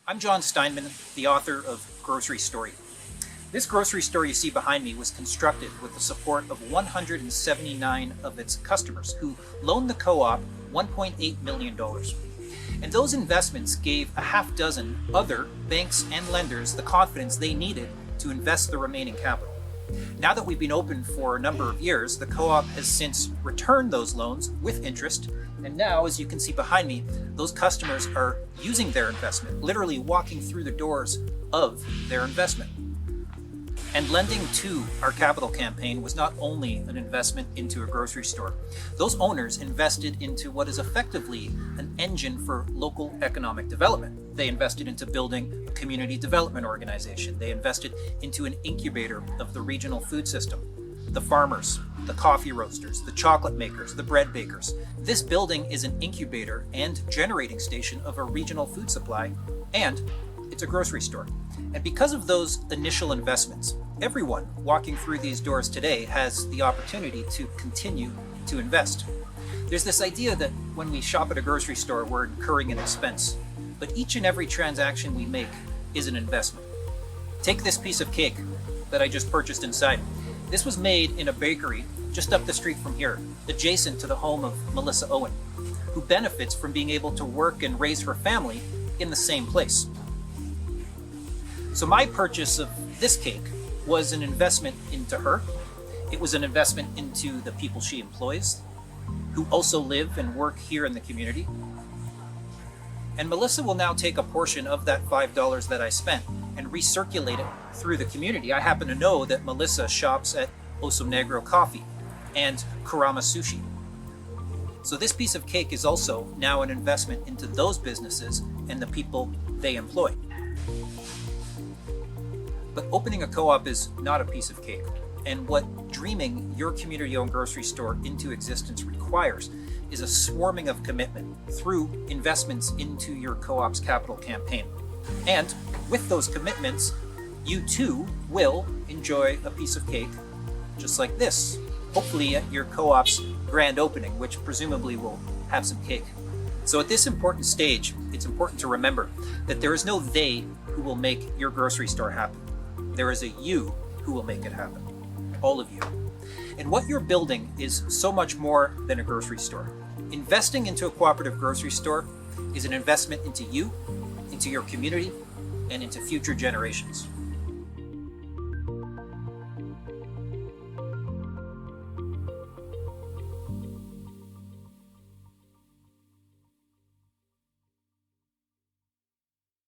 I'm John Steinman, the author of Grocery Story. This grocery store you see behind me was constructed with the support of 179 of its customers who loaned the co-op $1.8 million. And those investments gave a half dozen other banks and lenders the confidence they needed to invest the remaining capital. Now that we've been open for a number of years, the co-op has since returned those loans with interest, and now, as you can see behind me, those customers are using their investment, literally walking through the doors of their investment. And lending to our capital campaign was not only an investment into a grocery store. Those owners invested into what is effectively an engine for local economic development. They invested into building a community development organization. They invested into an incubator of the regional food system. The farmers, the coffee roasters, the chocolate makers, the bread bakers. This building is an incubator and generating station of a regional food supply, and it's a grocery store. And because of those initial investments, everyone walking through these doors today has the opportunity to continue to invest. There's this idea that when we shop at a grocery store, we're incurring an expense, but each and every transaction we make is an investment. Take this piece of cake that I just purchased inside. This was made in a bakery just up the street from here, adjacent to the home of Melissa Owen, who benefits from being able to work and raise her family in the same place. So my purchase of this cake was an investment into her. It was an investment into the people she employs, who also live and work here in the community. And Melissa will now take a portion of that $5 that I spent and recirculate it through the community. I happen to know that Melissa shops at Oso Negro Coffee and Kurama Sushi. So this piece of cake is also now an investment into those businesses and the people they employ. But opening a co-op is not a piece of cake. And what dreaming your community-owned grocery store into existence requires is a swarming of commitment through investments into your co-op's capital campaign. And with those commitments, you too will enjoy a piece of cake just like this, hopefully at your co-op's grand opening, which presumably will have some cake. So at this important stage, it's important to remember that there is no they who will make your grocery store happen. There is a you who will make it happen. All of you. And what you're building is so much more than a grocery store. Investing into a cooperative grocery store is an investment into you, into your community, and into future generations.